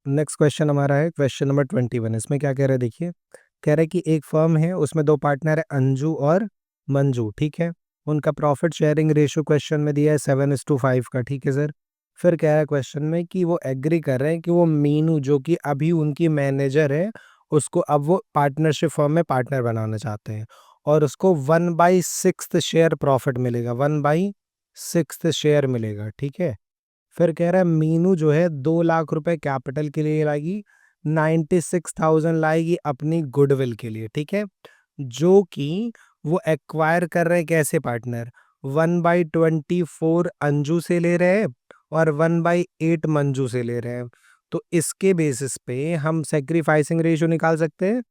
Next question हमारा है question number 21। इसमें क्या कह रहा है देखिए, कह रहा है कि एक फर्म है, उसमें दो पार्टनर है अंजू और मंजू, ठीक है। उनका प्रॉफिट शेयरिंग रेशियो क्वेश्चन में दिया है 7:5 का, ठीक है सर। फिर कह रहा है क्वेश्चन में कि वो एग्री कर रहे हैं कि वो मीनू जो कि अभी उनकी मैनेजर है, उसको अब वो पार्टनरशिप फर्म में पार्टनर बनाना चाहते हैं और उसको 1/6 शेयर प्रॉफिट मिलेगा, 1/6 शेयर मिलेगा, ठीक है। फिर कह रहा है मीनू जो है 2 लाख रुपए कैपिटल के लिए लाएगी, 96,000 लाएगी अपनी गुडविल के लिए, ठीक है। जो कि वो एक्वायर कर रहे हैं कैसे पार्टनर, 1/24 अंजू से ले रहे हैं और 1/8 मंजू से ले रहे हैं। तो इसके बेसिस पे हम सेक्रीफाइसिंग रेशियो निकाल सकते हैं,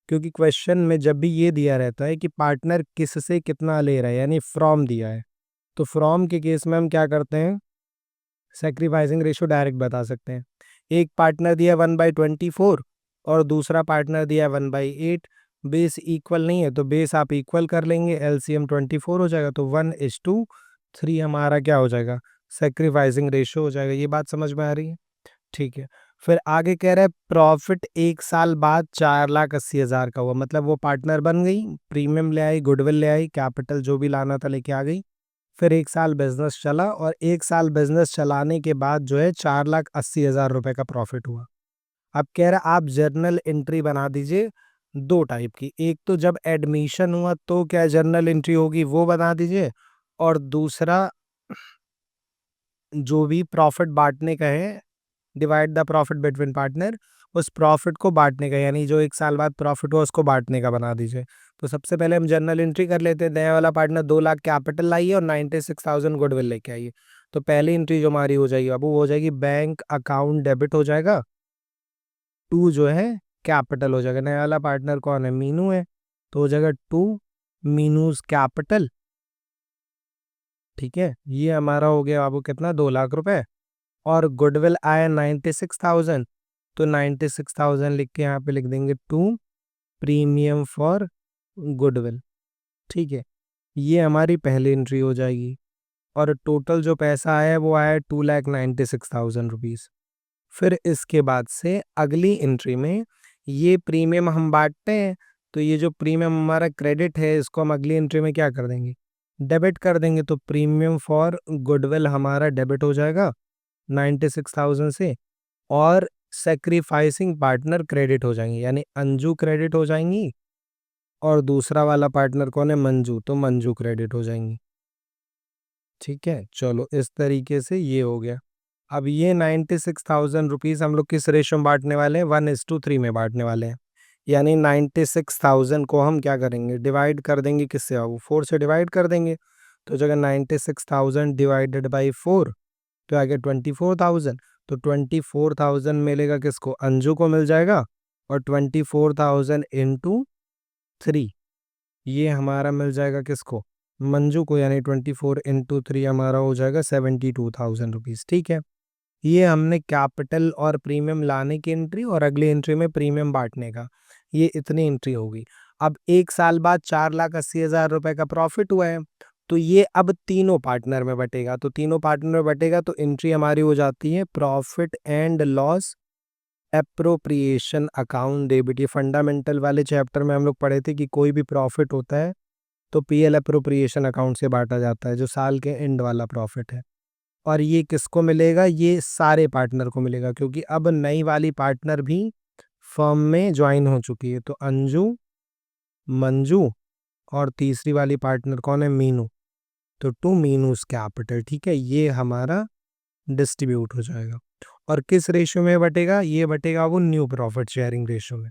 क्योंकि क्वेश्चन में जब भी ये दिया रहता है कि पार्टनर किससे कितना ले रहा है, यानी फ्रॉम दिया है, तो फ्रॉम के केस में हम क्या करते हैं, सैक्रिफाइसिंग रेशियो डायरेक्ट बता सकते हैं। एक पार्टनर दिया 1/24 और दूसरा पार्टनर दिया 1/8। बेस इक्वल नहीं है तो बेस आप इक्वल कर लेंगे, एलसीएम 24 हो जाएगा, तो 1:3 हमारा क्या हो जाएगा, सैक्रिफाइसिंग रेशियो हो जाएगा। ये बात समझ में आ रही है, ठीक है। फिर आगे कह रहा है प्रॉफिट 1 साल बाद 4,80,000 का हुआ, मतलब वो पार्टनर बन गई, प्रीमियम ले आई, गुडविल ले आई, कैपिटल जो भी लाना था लेके आ गई। फिर 1 साल बिजनेस चला और 1 साल बिजनेस चलाने के बाद जो है 4,80,000 रुपए का प्रॉफिट हुआ। अब कह रहा है आप जर्नल एंट्री बना दीजिए दो टाइप की, एक तो जब एडमिशन हुआ तो क्या जर्नल एंट्री होगी वो बना दीजिए, और दूसरा जो भी प्रॉफिट बांटने का है, divide the profit between partner, उस प्रॉफिट को बांटने का, यानी जो 1 साल बाद प्रॉफिट हुआ उसको बांटने का बना दीजिए। तो सबसे पहले हम जर्नल एंट्री कर लेते हैं, नया वाला पार्टनर 2 लाख कैपिटल लाइए और 96,000 गुडविल लेके आइए। तो पहली एंट्री जो हमारी हो जाएगी अब वो हो जाएगी बैंक अकाउंट डेबिट हो जाएगा, टू जो है कैपिटल हो जाएगा। नया वाला पार्टनर कौन है, मीनू है, तो हो जाएगा टू मीनूज कैपिटल, ठीक है। ये हमारा हो गया बाबू कितना, 2 लाख रुपए। और गुडविल आया 96,000, तो 96,000 लिख के यहाँ पे लिख देंगे टू प्रीमियम फॉर गुडविल, ठीक है। ये हमारी पहली एंट्री हो जाएगी और टोटल जो पैसा आया है वो आया 2,96,000 रुपीज़। फिर इसके बाद से अगली एंट्री में ये प्रीमियम हम बांटते हैं, तो ये जो प्रीमियम हमारा क्रेडिट है इसको हम अगली एंट्री में क्या कर देंगे, डेबिट कर देंगे। तो प्रीमियम फॉर गुडविल हमारा डेबिट हो जाएगा 96,000 से, और सैक्रिफाइसिंग पार्टनर क्रेडिट हो जाएंगे, यानी अंजू क्रेडिट हो जाएंगी और दूसरा वाला पार्टनर कौन है, मंजू, तो मंजू क्रेडिट हो जाएंगी, ठीक है। चलो इस तरीके से ये हो गया। अब ये 96,000 रुपीज़ हम लोग किस रेशो में बांटने वाले हैं, 1:3 में बांटने वाले हैं। यानी 96,000 को हम क्या करेंगे, डिवाइड कर देंगे किससे, वो 4 से डिवाइड कर देंगे। तो जगह 96,000 डिवाइडेड बाई 4 तो आ गया 24,000। तो 24,000 मिलेगा किसको, अंजू को मिल जाएगा, और 24,000 इंटू 3 ये हमारा मिल जाएगा किसको, मंजू को, यानी 24 इंटू 3 हमारा हो जाएगा 72,000 रुपीज़, ठीक है। ये हमने कैपिटल और प्रीमियम लाने की एंट्री और अगली एंट्री में प्रीमियम बांटने का, ये इतनी एंट्री होगी। अब 1 साल बाद 4,80,000 रुपए का प्रॉफिट हुआ है, तो ये अब तीनों पार्टनर में बटेगा, तो तीनों पार्टनर में बटेगा तो एंट्री हमारी हो जाती है profit and loss appropriation account debit. ये फंडामेंटल वाले चैप्टर में हम लोग पढ़े थे कि कोई भी प्रॉफिट होता है तो पीएल एप्रोप्रिएशन अकाउंट से बांटा जाता है, जो साल के एंड वाला प्रॉफिट है। और ये किसको मिलेगा, ये सारे पार्टनर को मिलेगा, क्योंकि अब नई वाली पार्टनर भी फर्म में ज्वाइन हो चुकी है। तो अंजू, मंजू और तीसरी वाली पार्टनर कौन है, मीनू, तो टू मीनूज कैपिटल, ठीक है। ये हमारा डिस्ट्रीब्यूट हो जाएगा और किस रेशियो में बटेगा, ये बटेगा वो न्यू प्रॉफिट शेयरिंग रेशियो में।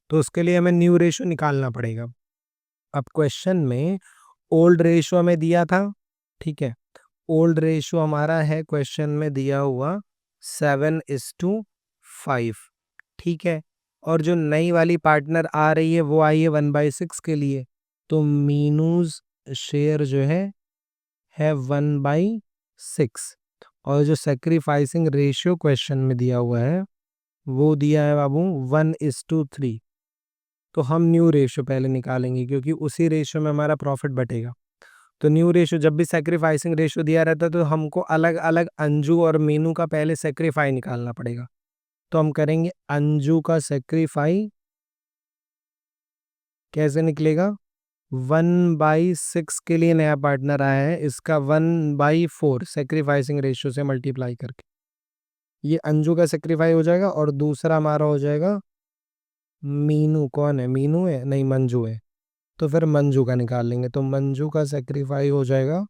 तो उसके लिए हमें न्यू रेशियो निकालना पड़ेगा। अब क्वेश्चन में ओल्ड रेशियो हमें दिया था, ठीक है। ओल्ड रेशियो हमारा है क्वेश्चन में दिया हुआ 7:5, ठीक है। और जो नई वाली पार्टनर आ रही है वो आई है 1/6 के लिए, तो मीनूज शेयर जो है 1/6। और जो सेक्रीफाइसिंग रेशियो क्वेश्चन में दिया हुआ है वो दिया है बाबू 1:3। तो हम न्यू रेशियो पहले निकालेंगे, क्योंकि उसी रेशियो में हमारा प्रॉफिट बटेगा। तो न्यू रेशियो, जब भी सैक्रिफाइसिंग रेशियो दिया रहता है तो हमको अलग अलग अंजू और मीनू का पहले सैक्रिफाई निकालना पड़ेगा। तो हम करेंगे अंजू का सेक्रीफाई, कैसे निकलेगा, 1/6 के लिए नया पार्टनर आया है, इसका 1/4 सेक्रीफाइसिंग रेशियो से मल्टीप्लाई करके ये अंजू का सेक्रीफाई हो जाएगा। और दूसरा हमारा हो जाएगा मीनू। कौन है, मीनू है, नहीं मंजू है, तो फिर मंजू का निकाल लेंगे। तो मंजू का सेक्रीफाई हो जाएगा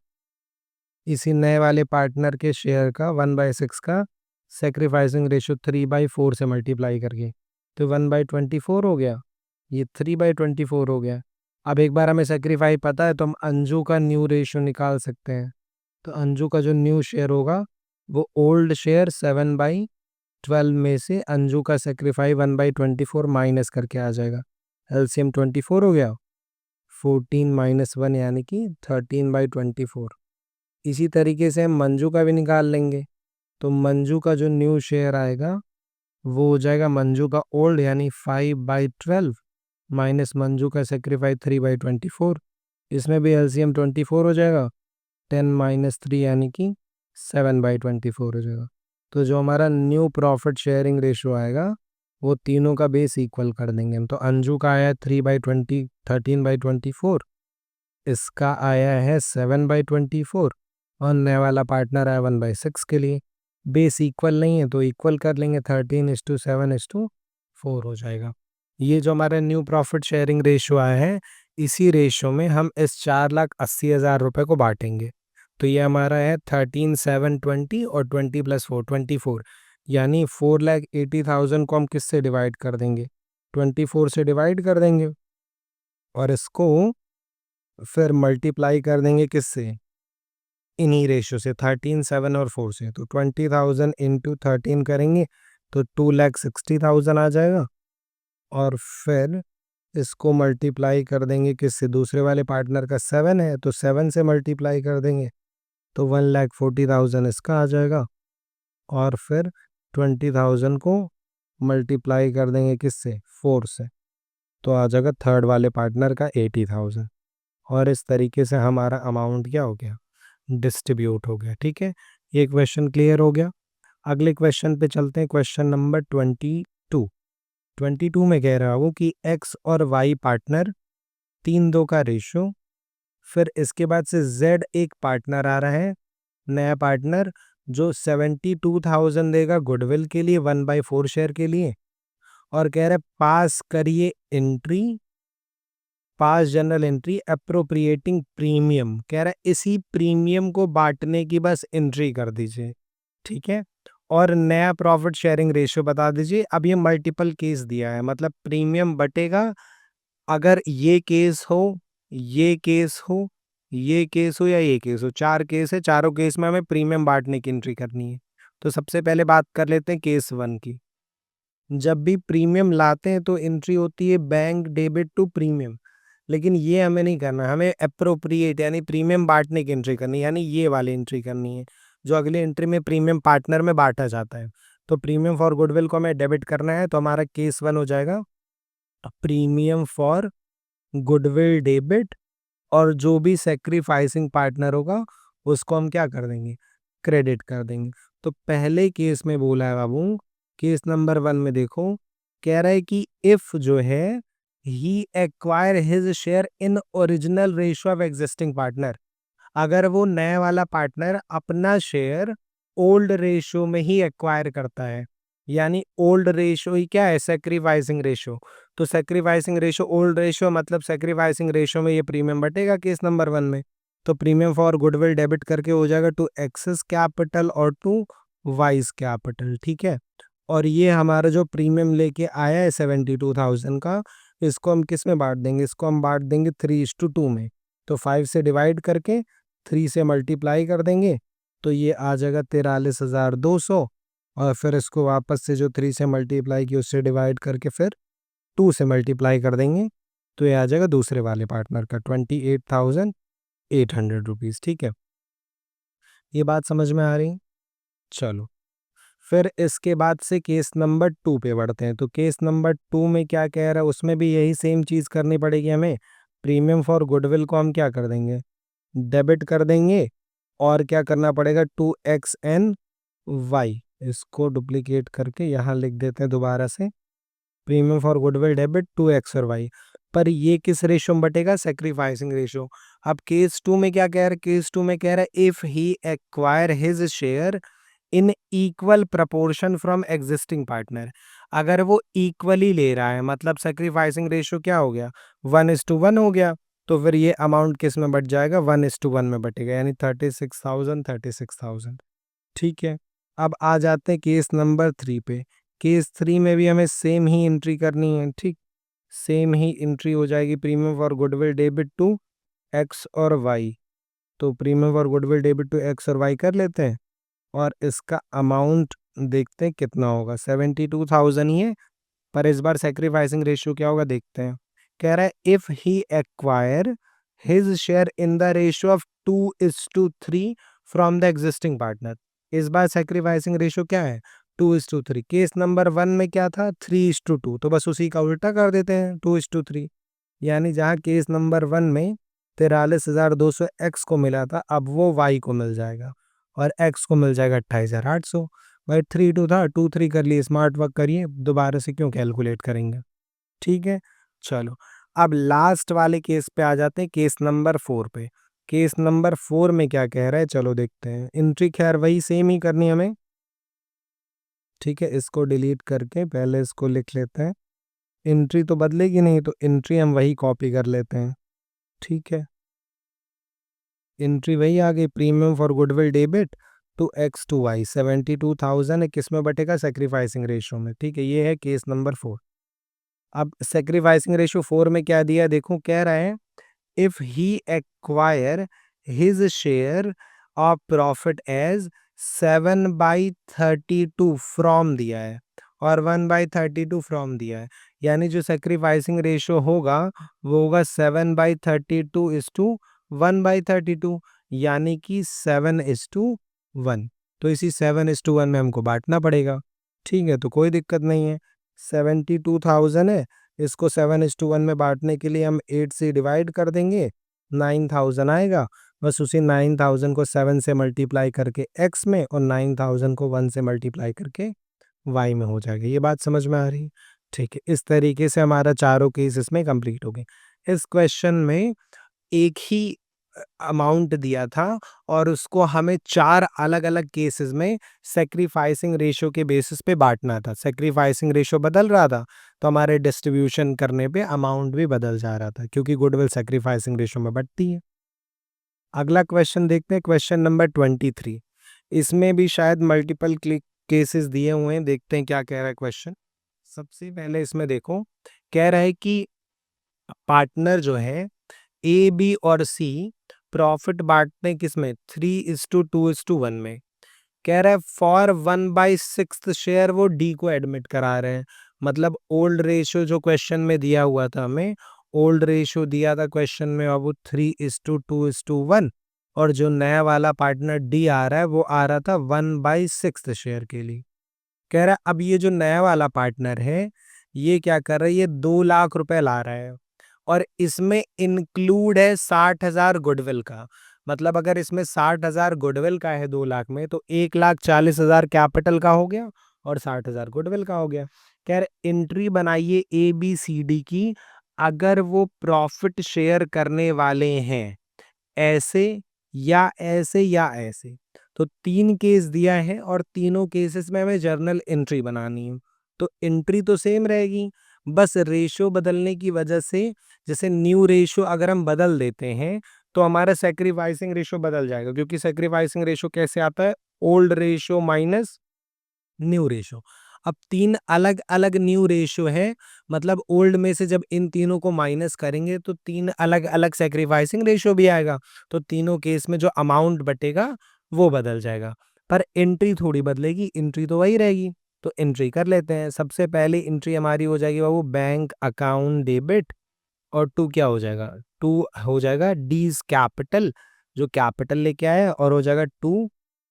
इसी नए वाले पार्टनर के शेयर का 1/6 का सेक्रीफाइसिंग रेशियो 3/4 से मल्टीप्लाई करके, तो 1/24 हो गया, ये 3/24 हो गया। अब एक बार हमें सेक्रीफाई पता है तो हम अंजू का न्यू रेशियो निकाल सकते हैं। तो अंजू का जो न्यू शेयर होगा वो ओल्ड शेयर 7/12 में से अंजू का सेक्रीफाई 1/24 माइनस करके आ जाएगा। एलसीएम 24 हो गया, 14 - 1 यानी कि 13/24। इसी तरीके से हम मंजू का भी निकाल लेंगे। तो मंजू का जो न्यू शेयर आएगा वो हो जाएगा मंजू का ओल्ड यानी 5/12 माइनस मंजू का सेक्रीफाई 3/24। इसमें भी एलसीएम 24 हो जाएगा, 10 - 3 यानी कि 7/24 हो जाएगा। तो जो हमारा न्यू प्रॉफिट शेयरिंग रेशियो आएगा वो तीनों का बेस इक्वल कर देंगे हम। तो अंजू का आया 13/24, इसका आया है 7/24 और नया वाला पार्टनर आया 1/6 के लिए। बेस इक्वल नहीं है तो इक्वल कर लेंगे, 13:7:4 हो जाएगा। ये जो हमारा न्यू प्रॉफिट शेयरिंग रेशियो आया है, इसी रेशियो में हम इस 4,80,000 रुपये को बांटेंगे। तो ये हमारा है 13,720 और 20 + 4 24, यानी 4,80,000 को हम किससे डिवाइड कर देंगे, 24 से डिवाइड कर देंगे और इसको फिर मल्टीप्लाई कर देंगे किससे, इन्हीं रेशियो से 13, 7 और 4 से। तो 20,000 इंटू 13 करेंगे तो 2,60,000 आ जाएगा और फिर इसको मल्टीप्लाई कर देंगे किससे, दूसरे वाले पार्टनर का 7 है तो 7 से मल्टीप्लाई कर देंगे तो 1,40,000 इसका आ जाएगा और फिर 20,000 को मल्टीप्लाई कर देंगे किससे, 4 से, तो आ जाएगा थर्ड वाले पार्टनर का 80,000। और इस तरीके से हमारा अमाउंट क्या हो गया, डिस्ट्रीब्यूट हो गया। ठीक है, ये क्वेश्चन क्लियर हो गया। अगले क्वेश्चन पे चलते हैं, क्वेश्चन नंबर 22 में कह रहा हूँ कि एक्स और वाई पार्टनर 3:2 का रेशियो, फिर इसके बाद से जेड एक पार्टनर आ रहा है, नया पार्टनर जो 72,000 देगा गुडविल के लिए 1/4 शेयर के लिए, और कह रहा है पास करिए एंट्री, पास जनरल एंट्री अप्रोप्रिएटिंग प्रीमियम, कह रहा है इसी प्रीमियम को बांटने की बस एंट्री कर दीजिए। ठीक है, और नया प्रॉफिट शेयरिंग रेशियो बता दीजिए। अब ये मल्टीपल केस दिया है, मतलब प्रीमियम बटेगा अगर ये केस हो, ये केस हो, ये केस हो या ये केस हो, 4 केस है, चारों केस में हमें प्रीमियम बांटने की एंट्री करनी है। तो सबसे पहले बात कर लेते हैं केस 1 की। जब भी प्रीमियम लाते हैं तो एंट्री होती है बैंक डेबिट टू प्रीमियम, लेकिन ये हमें नहीं करना, हमें अप्रोप्रिएट यानी प्रीमियम बांटने की एंट्री करनी है, यानी ये वाली एंट्री करनी है जो अगली एंट्री में प्रीमियम पार्टनर में बांटा जाता है। तो प्रीमियम फॉर गुडविल को हमें डेबिट करना है, तो हमारा केस 1 हो जाएगा प्रीमियम फॉर गुडविल डेबिट, और जो भी सेक्रीफाइसिंग पार्टनर होगा उसको हम क्या कर देंगे, क्रेडिट कर देंगे। तो पहले केस में बोला है बाबू, केस नंबर 1 में देखो, कह रहा है कि इफ जो है he acquire his share in original ratio of existing partner, अगर वो नया वाला पार्टनर अपना शेयर ओल्ड रेशियो में ही एक्वायर करता है, यानी ओल्ड रेशियो ही क्या है, सेक्रीफाइसिंग रेशियो। तो सेक्रीफाइसिंग रेशियो ओल्ड रेशियो मतलब सेक्रीफाइसिंग रेशियो में ये प्रीमियम बटेगा केस नंबर 1 में। तो प्रीमियम फॉर गुडविल डेबिट करके हो जाएगा टू एक्सेस कैपिटल और टू वाइज कैपिटल। ठीक है, और ये हमारा जो प्रीमियम लेके आया है 72,000 का, इसको हम किस में बांट देंगे, इसको हम बांट देंगे 3:2 में। तो 5 से डिवाइड करके 3 से मल्टीप्लाई कर देंगे तो ये आ जाएगा 43,200, और फिर इसको वापस से जो 3 से मल्टीप्लाई की उससे डिवाइड करके फिर 2 से मल्टीप्लाई कर देंगे तो ये आ जाएगा दूसरे वाले पार्टनर का 28,800 रुपीज़। ठीक है, ये बात समझ में आ रही है। चलो फिर इसके बाद से केस नंबर 2 पे बढ़ते हैं। तो केस नंबर 2 में क्या कह रहा है, उसमें भी यही सेम चीज़ करनी पड़ेगी हमें। प्रीमियम फॉर गुडविल को हम क्या कर देंगे, डेबिट कर देंगे, और क्या करना पड़ेगा 2xny इसको डुप्लीकेट करके यहाँ लिख देते हैं दोबारा से, premium for goodwill debit to X और वाई। पर ये किस रेशो में बटेगा? Sacrificing ratio. अब केस 2 में क्या कह रहा है? केस 2 में कह रहा है if he acquire his share in equal proportion from existing partner. अगर वो इक्वली ले रहा है, मतलब सेक्रीफाइसिंग रेशो क्या हो गया? 1:1 हो गया। तो फिर ये अमाउंट किस में बट जाएगा? 1:1 में बटेगा, यानी 36,000। ठीक है। अब आ जाते हैं केस नंबर 3 पे। केस 3 में भी हमें सेम ही एंट्री करनी है। ठीक, सेम ही एंट्री हो जाएगी, premium for goodwill debit to X और वाई। तो premium for goodwill debit to X और वाई कर लेते हैं, और इसका अमाउंट देखते हैं कितना होगा। 72,000 ही है, पर इस बार सेक्रीफाइसिंग रेशियो क्या होगा देखते हैं। कह रहा है if he acquire his share in the ratio of 2:3 from the existing partner. इस बार सेक्रीफाइसिंग रेशियो क्या है? 2:3। केस नंबर 1 में क्या था? 3:2। तो बस उसी का उल्टा कर देते हैं, 2:3। यानी जहाँ केस नंबर 1 में 43,200 एक्स को मिला था, अब वो वाई को मिल जाएगा, और एक्स को मिल जाएगा 28,800। भाई 3:2 था, 2:3 कर लिए, स्मार्ट वर्क करिए, दोबारा से क्यों कैलकुलेट करेंगे। ठीक है, चलो अब लास्ट वाले केस पे आ जाते हैं, केस नंबर 4 पे। केस नंबर 4 में क्या कह रहा है, चलो देखते हैं। एंट्री खैर वही सेम ही करनी है हमें। ठीक है, इसको डिलीट करके पहले इसको लिख लेते हैं। एंट्री तो बदलेगी नहीं, तो एंट्री हम वही कॉपी कर लेते हैं। ठीक है, एंट्री वही आ गई, premium for goodwill debit to X to Y. 72,000 किस में बटेगा? सेक्रीफाइसिंग रेशियो में। ठीक है, ये है केस नंबर 4। अब सेक्रीफाइसिंग रेशियो 4 में क्या दिया देखो, कह रहा है if he acquire his share of profit as 7/32 from दिया है, और 1/32 फ्रॉम दिया है। यानी जो सेक्रीफाइसिंग रेशियो होगा वो होगा 7/32 इज टू 1/32, यानी कि 7:1। तो इसी 7:1 में हमको बांटना पड़ेगा। ठीक है, तो कोई दिक्कत नहीं है। 72,000 है, इसको 7:1 में बांटने के लिए हम 8 से डिवाइड कर देंगे, 9,000 आएगा। बस उसी 9,000 को 7 से मल्टीप्लाई करके x में, और 9,000 को 1 से मल्टीप्लाई करके y में हो जाएगा। ये बात समझ में आ रही है? ठीक है, इस तरीके से हमारा चारों केस इसमें कंप्लीट हो गए। इस क्वेश्चन में एक ही अमाउंट दिया था, और उसको हमें 4 अलग-अलग केसेस में सैक्रिफाइसिंग रेशियो के बेसिस पे बाँटना था। सैक्रिफाइसिंग रेशियो बदल रहा था, तो हमारे डिस्ट्रीब्यूशन करने पे अमाउंट भी बदल जा रहा था, क्योंकि गुडविल सैक्रिफाइसिंग रेशियो में बढ़ती है। अगला क्वेश्चन देखते हैं, क्वेश्चन नंबर 23। इसमें भी शायद मल्टीपल क्लिक केसेस दिए हुए हैं, देखते हैं क्या कह रहा है क्वेश्चन। सबसे पहले इसमें देखो, कह रहा है कि पार्टनर जो है ए, बी और सी प्रॉफिट बांटते हैं किसमें? 3:2:1 में। कह रहा है फॉर 1/6 शेयर वो डी को एडमिट करा रहे हैं। मतलब ओल्ड रेशियो जो क्वेश्चन में दिया हुआ था हमें, ओल्ड रेशियो दिया था क्वेश्चन में, अब वो 3:2:1, और जो नया वाला पार्टनर डी आ रहा है वो आ रहा था 1/6 शेयर के लिए। कह रहा है अब ये जो नया वाला पार्टनर है, ये क्या कर रहा है? ये 2 लाख रुपए ला रहा है, और इसमें इंक्लूड है 60,000 गुडविल का। मतलब अगर इसमें 60,000 गुडविल का है 2 लाख में, तो 1,40,000 कैपिटल का हो गया, और 60,000 गुडविल का हो गया। कह रहे एंट्री बनाइए ए बी सी डी की, अगर वो प्रॉफिट शेयर करने वाले हैं, ऐसे या ऐसे या ऐसे। तो 3 केस दिया है, और तीनों केसेस में हमें जर्नल एंट्री बनानी है। तो एंट्री तो सेम रहेगी, बस रेशियो बदलने की वजह से, जैसे न्यू रेशियो अगर हम बदल देते हैं, तो हमारा सैक्रिफाइसिंग रेशियो बदल जाएगा, क्योंकि सैक्रिफाइसिंग रेशियो कैसे आता है? Old ratio minus new ratio. अब 3 अलग-अलग न्यू रेशियो है, मतलब ओल्ड में से जब इन तीनों को माइनस करेंगे तो 3 अलग-अलग सैक्रिफाइसिंग रेशियो भी आएगा। तो तीनों केस में जो अमाउंट बटेगा वो बदल जाएगा, पर एंट्री थोड़ी बदलेगी, एंट्री तो वही रहेगी। तो एंट्री कर लेते हैं। सबसे पहली एंट्री हमारी हो जाएगी वो बैंक अकाउंट डेबिट, और 2 क्या हो जाएगा? 2 हो जाएगा डीज़ कैपिटल, जो कैपिटल लेके आया, और हो जाएगा 2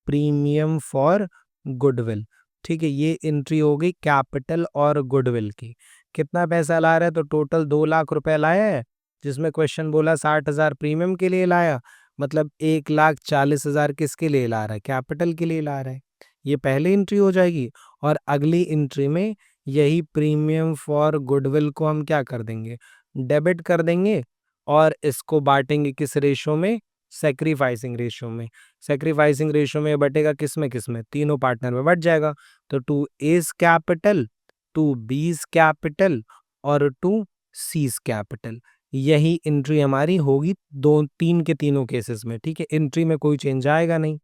प्रीमियम फॉर गुडविल। ठीक है, ये एंट्री हो गई कैपिटल और गुडविल की। कितना पैसा ला रहा है? तो टोटल 2 लाख रुपए लाया है, जिसमें क्वेश्चन बोला 60,000 प्रीमियम के लिए लाया, मतलब 1,40,000 किसके लिए ला रहा है? कैपिटल के लिए ला रहा है। ये पहली एंट्री हो जाएगी और अगली एंट्री में यही प्रीमियम फॉर गुडविल को हम क्या कर देंगे, डेबिट कर देंगे और इसको बांटेंगे किस रेशो में, सैक्रिफाइसिंग रेशो में। सैक्रिफाइसिंग रेशो में बटेगा किस में, तीनों पार्टनर में बट जाएगा। तो 2 एज कैपिटल, 2 बीज कैपिटल और 2 सीज कैपिटल, यही एंट्री हमारी होगी तीन के तीनों केसेस में। ठीक है, एंट्री में कोई चेंज आएगा नहीं।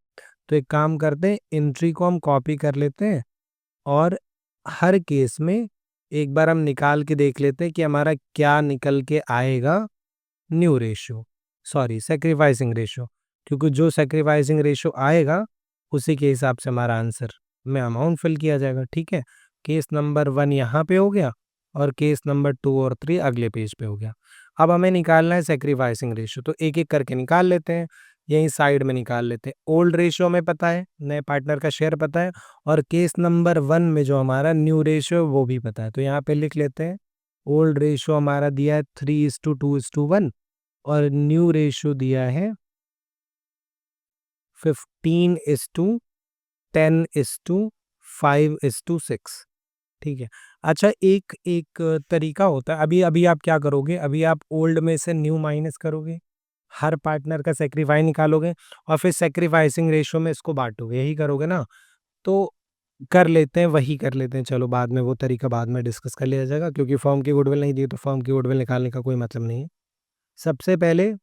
तो एक काम करते हैं, एंट्री को हम कॉपी कर लेते हैं और हर केस में एक बार हम निकाल के देख लेते हैं कि हमारा क्या निकल के आएगा new ratio, sorry sacrificing ratio, क्योंकि जो सैक्रिफाइसिंग रेशियो आएगा उसी के हिसाब से हमारा आंसर में अमाउंट फिल किया जाएगा। ठीक है, केस नंबर 1 यहाँ पे हो गया और केस नंबर 2 और 3 अगले पेज पे हो गया। अब हमें निकालना है सैक्रिफाइसिंग रेशियो, तो एक एक करके निकाल लेते हैं, यहीं साइड में निकाल लेते हैं। ओल्ड रेशियो में पता है, नए पार्टनर का शेयर पता है और केस नंबर 1 में जो हमारा न्यू रेशियो वो भी पता है। तो यहाँ पे लिख लेते हैं, ओल्ड रेशियो हमारा दिया है 3:2:1 और न्यू रेशियो दिया है 15:10:5:6। ठीक है, अच्छा एक एक तरीका होता है, अभी अभी आप क्या करोगे, अभी आप ओल्ड में से न्यू माइनस करोगे, हर पार्टनर का सेक्रीफाई निकालोगे और फिर सेक्रीफाइसिंग रेशियो में इसको बांटोगे, यही करोगे ना। तो कर लेते हैं, वही कर लेते हैं, चलो बाद में वो तरीका बाद में डिस्कस कर लिया जाएगा, क्योंकि फर्म की गुडविल नहीं दी तो फर्म की गुडविल निकालने का कोई मतलब नहीं है। सबसे पहले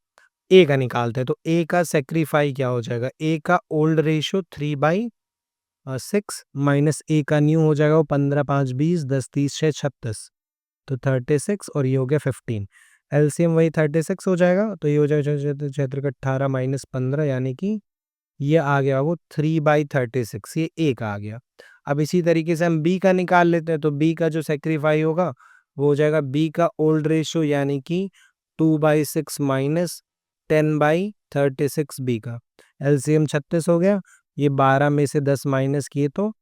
ए का निकालते हैं, तो ए का सेक्रीफाई क्या हो जाएगा, ए का ओल्ड रेशियो 3/6 माइनस ए का न्यू हो जाएगा वो 15 5 20 10 30 6 36, तो 36 और ये हो गया 15। एलसीएम वही 36 हो जाएगा, तो ये हो जाएगा 18 माइनस 15, यानी कि ये आ गया वो 3/36, ये ए का आ गया। अब इसी तरीके से हम बी का निकाल लेते हैं, तो बी का जो सेक्रीफाई होगा वो हो जाएगा बी का ओल्ड रेशियो यानी कि 2/6 माइनस 10/36 बी का। एलसीएम 36 हो गया, ये 12 में से 10 माइनस किए तो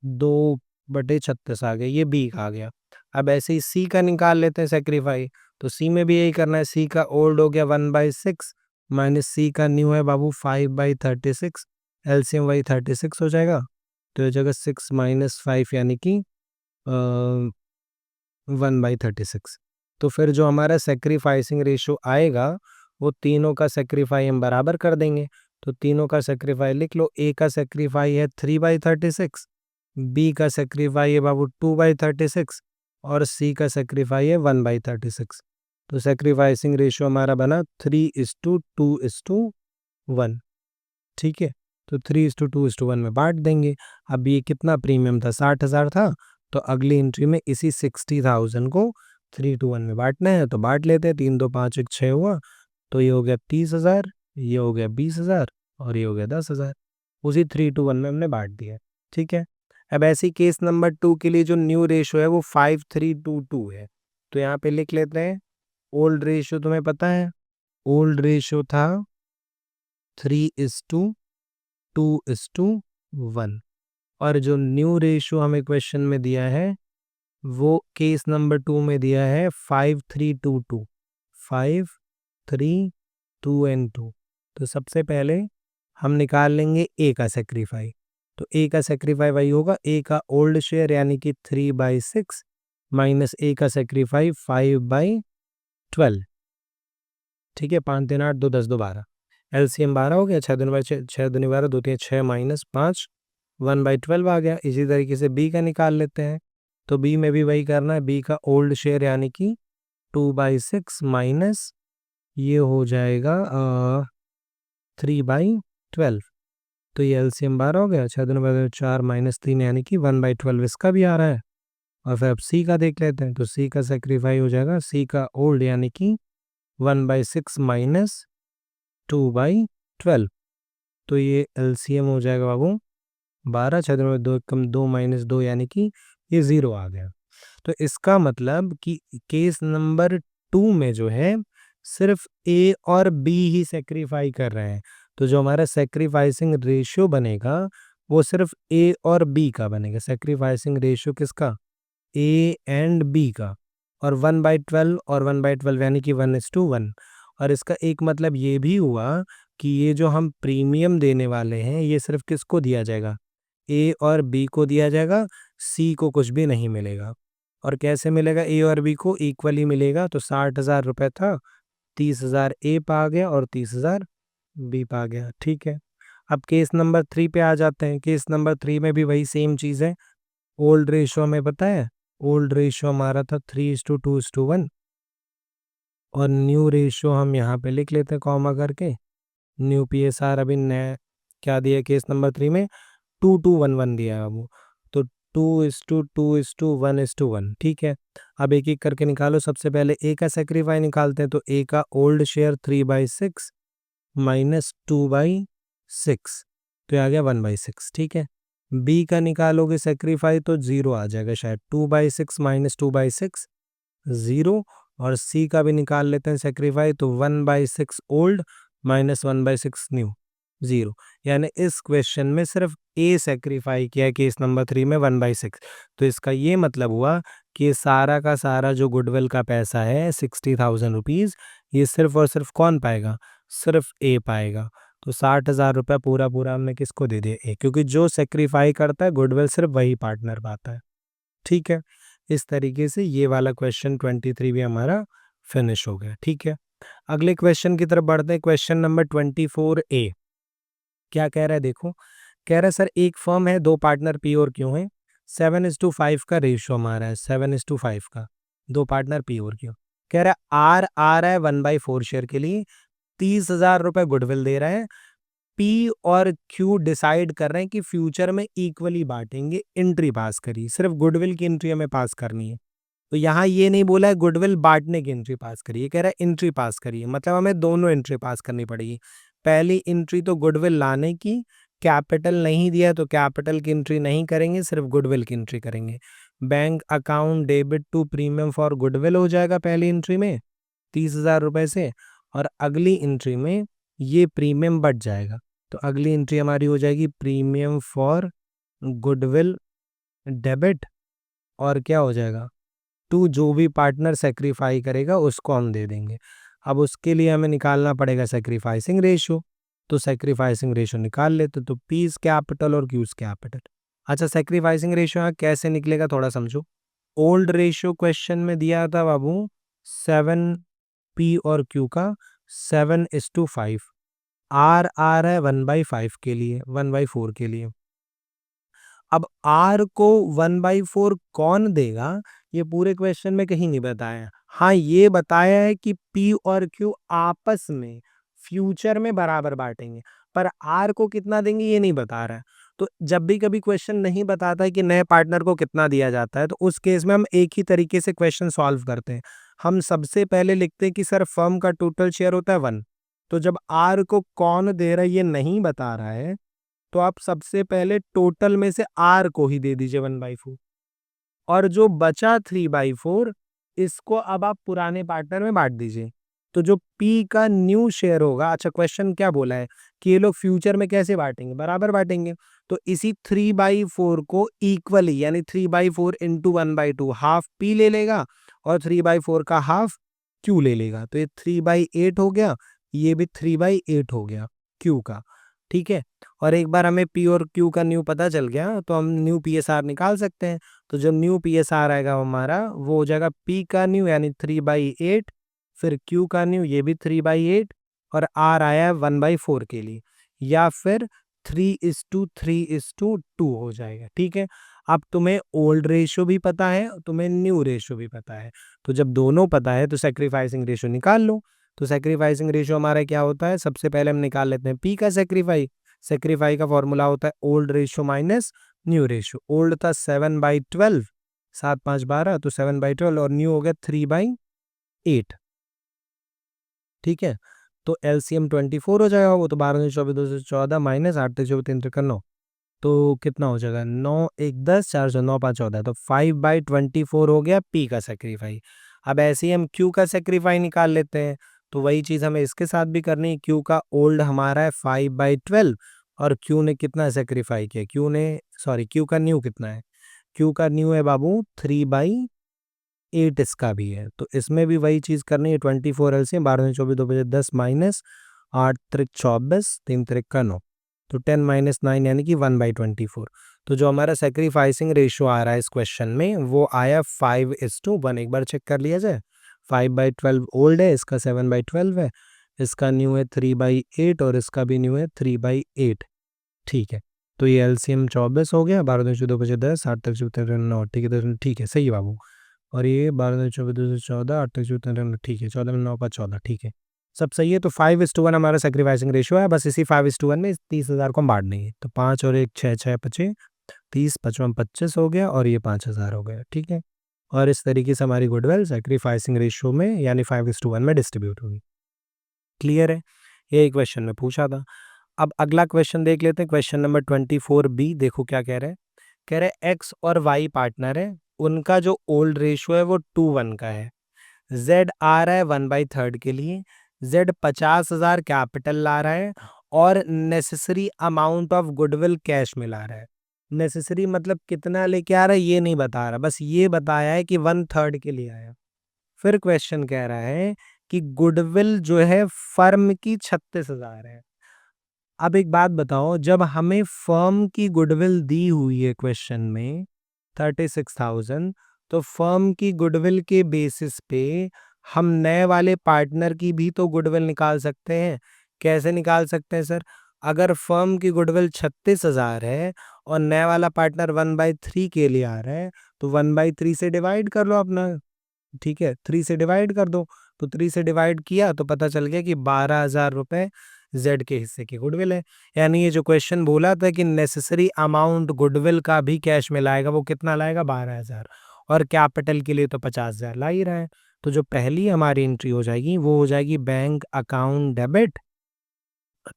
2/36 आ गया, ये बी का आ गया। अब ऐसे ही सी का निकाल लेते हैं सेक्रीफाई, तो सी में भी यही करना है, सी का ओल्ड हो गया 1/6 माइनस सी का न्यू है बाबू 5/36, एलसीएम वही 36 हो जाएगा, तो ये जगह 6 माइनस 5 यानी कि 1/36। तो फिर जो हमारा सेक्रीफाइसिंग रेशियो आएगा वो तीनों का सेक्रीफाई हम बराबर कर देंगे, तो तीनों का सेक्रीफाई लिख लो। ए का सेक्रीफाई है 3/36, बी का सेक्रीफाई है बाबू 2/36 और सी का सेक्रीफाई है 1/36। तो सेक्रीफाइसिंग रेशियो हमारा बना 3:2:1। ठीक है, तो 3:2:1 में बांट देंगे। अब ये कितना प्रीमियम था, 60,000 था, तो अगली एंट्री में इसी 60,000 को 3:1 में बांटना है, तो बांट लेते हैं। 3 2 5 1 6 हुआ, तो ये हो गया 30,000, ये हो गया 20,000 और ये हो गया 10,000, उसी 3:1 में हमने बांट दिया। ठीक है, अब ऐसी केस नंबर 2 के लिए जो न्यू रेशियो है वो 5:3:2 है, तो यहाँ पे लिख लेते हैं। ओल्ड रेशियो तुम्हें पता है, ओल्ड रेशियो था 3:2:1 और जो न्यू रेशियो हमें क्वेश्चन में दिया है वो केस नंबर 2 में दिया है 5:3:2, 5 3 2 एंड 2। तो सबसे पहले हम निकाल लेंगे ए का सेक्रीफाई, तो ए का सेक्रीफाई वही होगा, ए का ओल्ड शेयर यानी कि 3/6 माइनस ए का सेक्रीफाई 5/12। ठीक है, 5 3 8 2 10 2 12, एलसीएम 12 हो गया, 6 दूनी 12 6 दूनी 12 2 3 6 माइनस 5 1/12 आ गया। इसी तरीके से बी का निकाल लेते हैं, तो बी में भी वही करना है, बी का ओल्ड शेयर यानी कि 2/6 माइनस ये हो जाएगा 3/12, तो ये एलसीएम 12 हो गया, 6 दूनी 12 4 माइनस 3 यानी कि 1/12 इसका भी आ रहा है। और फिर अब सी का देख लेते हैं, तो सी का सेक्रीफाई हो जाएगा, सी का ओल्ड यानी कि 1/6 माइनस 2/12, तो ये एलसीएम हो जाएगा बाबू 12, 6 में 2 कम 2 माइनस 2 यानी कि ये 0 आ गया। तो इसका मतलब कि केस नंबर 2 में जो है सिर्फ ए और बी ही सेक्रीफाई कर रहे हैं, तो जो हमारा सेक्रीफाइसिंग रेशियो बनेगा वो सिर्फ ए और बी का बनेगा। सेक्रीफाइसिंग रेशियो किसका, ए एंड बी का, और 1/12 और 1/12 यानी कि 1:1। और इसका एक मतलब ये भी हुआ कि ये जो हम प्रीमियम देने वाले हैं ये सिर्फ किसको दिया जाएगा, ए और बी को दिया जाएगा, सी को कुछ भी नहीं मिलेगा। और कैसे मिलेगा ए और बी को? इक्वली मिलेगा। तो 60,000 रुपये था, 30,000 ए पा गया और 30,000 बी पा गया। ठीक है, अब केस नंबर 3 पे आ जाते हैं। केस नंबर 3 में भी वही सेम चीज़ है। ओल्ड रेशियो हमें पता है, ओल्ड रेशियो हमारा था 3:2:1 और न्यू रेशियो हम यहाँ पे लिख लेते हैं कॉमा करके। न्यू पीएसआर अभी नया क्या दिया केस नंबर 3 में? 2:1 दिया है वो। तो 2:2:1:1। ठीक है, अब एक एक करके निकालो। सबसे पहले ए का सेक्रीफाई निकालते हैं। तो ए का ओल्ड शेयर 3/6 माइनस 2/6, तो आ गया 1/6। ठीक है, बी का निकालोगे सेक्रीफाई तो 0 आ जाएगा शायद। 2/6 माइनस 2/6 0। और सी का भी निकाल लेते हैं सेक्रीफाई, तो 1/6 ओल्ड माइनस 1/6 न्यू 0। यानी इस क्वेश्चन में सिर्फ ए सेक्रीफाई किया है केस नंबर 3 में 1/6। तो इसका ये मतलब हुआ कि सारा का सारा जो गुडविल का पैसा है 60,000 रुपीज़, ये सिर्फ और सिर्फ कौन पाएगा? सिर्फ ए पाएगा। तो 60,000 रुपये पूरा पूरा हमने किसको दे दिया? ए, क्योंकि जो सेक्रीफाई करता है गुडविल सिर्फ वही पार्टनर पाता है। ठीक है, इस तरीके से ये वाला क्वेश्चन 23 भी हमारा फिनिश हो गया। ठीक है, अगले क्वेश्चन की तरफ बढ़ते हैं। क्वेश्चन नंबर 24A क्या कह रहा है? देखो, कह रहा है सर एक फर्म है, दो पार्टनर पी और क्यू हैं, 7:5 का रेशियो हमारा है, 7:5 का, दो पार्टनर पी और क्यू। कह रहा है आर आ रहा है 1/4 शेयर के लिए, 30,000 रुपये गुडविल दे रहा है। पी और क्यू डिसाइड कर रहे हैं कि फ्यूचर में इक्वली बांटेंगे। एंट्री पास करी, सिर्फ गुडविल की एंट्री हमें पास करनी है। तो यहाँ ये नहीं बोला है गुडविल बांटने की एंट्री पास करिए, कह रहा है एंट्री पास करिए, मतलब हमें दोनों एंट्री पास करनी पड़ेगी। पहली एंट्री तो गुडविल लाने की, कैपिटल नहीं दिया तो कैपिटल की एंट्री नहीं करेंगे, सिर्फ गुडविल की एंट्री करेंगे। Bank account debit to premium for goodwill हो जाएगा पहली एंट्री में 30,000 रुपये से, और अगली एंट्री में ये प्रीमियम बढ़ जाएगा। तो अगली एंट्री हमारी हो जाएगी प्रीमियम फॉर गुडविल डेबिट, और क्या हो जाएगा? टू जो भी पार्टनर सेक्रीफाई करेगा उसको हम दे देंगे। अब उसके लिए हमें निकालना पड़ेगा सेक्रीफाइसिंग रेशियो। तो सेक्रीफाइसिंग रेशियो निकाल लेते, तो पीज कैपिटल और क्यूज कैपिटल। अच्छा, सेक्रीफाइसिंग रेशियो यहाँ कैसे निकलेगा थोड़ा समझो। ओल्ड रेशियो क्वेश्चन में दिया था बाबू 7 पी और क्यू का 7:5। आर आ रहा है 1/5 के लिए, 1/4 के लिए। अब आर को 1/4 कौन देगा, ये पूरे क्वेश्चन में कहीं नहीं बताया। हाँ, ये बताया है कि पी और क्यू आपस में फ्यूचर में बराबर बांटेंगे, पर आर को कितना देंगे ये नहीं बता रहा है। तो जब भी कभी क्वेश्चन नहीं बताता है कि नए पार्टनर को कितना दिया जाता है, तो उस केस में हम एक ही तरीके से क्वेश्चन सॉल्व करते हैं। हम सबसे पहले लिखते हैं कि सर फर्म का टोटल शेयर होता है 1। तो जब आर को कौन दे रहा है ये नहीं बता रहा है, तो आप सबसे पहले टोटल में से आर को ही दे दीजिए 1/4, और जो बचा 3/4 इसको अब आप पुराने पार्टनर में बांट दीजिए। तो जो पी का न्यू शेयर होगा, अच्छा क्वेश्चन क्या बोला है कि ये लोग फ्यूचर में कैसे बांटेंगे? बराबर बांटेंगे। तो इसी 3/4 को इक्वली, यानी 3/4 इंटू 1/2 हाफ पी ले लेगा, और 3/4 का हाफ क्यू ले लेगा। तो ये 3/8 हो गया, ये भी 3/8 हो गया क्यू का। ठीक है, और एक बार हमें पी और क्यू का न्यू पता चल गया तो हम न्यू पीएसआर निकाल सकते हैं। तो जब न्यू पीएसआर आएगा हमारा, वो हो जाएगा पी का न्यू यानी 3/8, फिर क्यू का न्यू ये भी 3/8, और आर आया है 1/4 के लिए, या फिर 3:3:2 हो जाएगा। ठीक है, अब तुम्हें ओल्ड रेशियो भी पता है, तुम्हें न्यू रेशियो भी पता है। तो जब दोनों पता है तो सेक्रीफाइसिंग रेशियो निकाल लो। तो सेक्रीफाइसिंग रेशियो हमारा क्या होता है? सबसे पहले हम निकाल लेते हैं पी का सेक्रीफाई। सेक्रीफाई का फॉर्मूला होता है old ratio minus new ratio. Old था 7/12, 7 5 12, तो 7/12, और न्यू हो गया 3/8। ठीक है, तो एलसीएम 24 हो जाएगा वो, तो 12 24 2 14 माइनस 8 24 3 3 9, तो कितना हो जाएगा? 9 1 10 4 9 5 14, तो 5/24 हो गया पी का सेक्रीफाई। अब ऐसे ही हम क्यू का सेक्रीफाई निकाल लेते हैं। तो वही चीज़ हमें इसके साथ भी करनी है। क्यू का ओल्ड हमारा है 5/12, और क्यू ने कितना सेक्रीफाई किया? क्यू का न्यू कितना है? क्यू का न्यू है बाबू 3/8, इसका भी है। तो इसमें भी वही चीज़ करनी है। 24 एलसीएम 12 24 2 5 10 माइनस 8 3 24 3 3 9, तो 10 - 9 यानी कि 1/24। तो जो हमारा सेक्रीफाइसिंग रेशियो आ रहा है इस क्वेश्चन में वो आया 5:1। एक बार चेक कर लिया जाए। 5/12 ओल्ड है, इसका 7/12 है, इसका न्यू है 3/8 और इसका भी न्यू है 3/8। ठीक है, तो ये एलसीएम 24 हो गया। 12×2 = 10, 8×3 = 9। ठीक है, तो ठीक है, सही है बाबू। और ये 12×2 = 14, 8×3 ठीक है, 14×9 = 14। ठीक है, सब सही है। तो 5:1 हमारा सेक्रीफाइसिंग रेशियो है। बस इसी 5:1 में 30,000 को हम बांट देंगे। तो 5 और 1 6, 6 5 30, 55 25 हो गया और ये 5,000 हो गया। ठीक है, और इस तरीके से हमारी गुडविल सेक्रीफाइसिंग रेशियो में यानी 5:1 में डिस्ट्रीब्यूट होगी। क्लियर है, ये क्वेश्चन में पूछा था। अब अगला क्वेश्चन देख लेते हैं, क्वेश्चन नंबर 24B। देखो क्या कह रहा है। कह रहा है एक्स और वाई पार्टनर है, उनका जो ओल्ड रेशियो है वो 2:1 का है। जेड आ रहा है 1/3 के लिए। जेड 50,000 कैपिटल ला रहा है और necessary amount of goodwill cash में ला रहा है। नेसेसरी मतलब कितना लेके आ रहा है ये नहीं बता रहा, बस ये बताया है कि 1/3 के लिए आया। फिर क्वेश्चन कह रहा है कि गुडविल जो है फर्म की 36,000 है। अब एक बात बताओ, जब हमें फर्म की गुडविल दी हुई है क्वेश्चन में 36,000, तो फर्म की गुडविल के बेसिस पे हम नए वाले पार्टनर की भी तो गुडविल निकाल सकते हैं। कैसे निकाल सकते हैं सर? अगर फर्म की गुडविल 36,000 है और नया वाला पार्टनर 1/3 के लिए आ रहा है, तो 1/3 से डिवाइड कर लो अपना। ठीक है, 3 से डिवाइड कर दो। तो 3 से डिवाइड किया तो पता चल गया कि 12,000 रुपए जेड के हिस्से की गुडविल है। यानी ये जो क्वेश्चन बोला था कि नेसेसरी अमाउंट गुडविल का भी कैश में लाएगा, वो कितना लाएगा? 12,000। और कैपिटल के लिए तो 50,000 ला ही रहा है। तो जो पहली हमारी एंट्री हो जाएगी वो हो जाएगी बैंक अकाउंट डेबिट।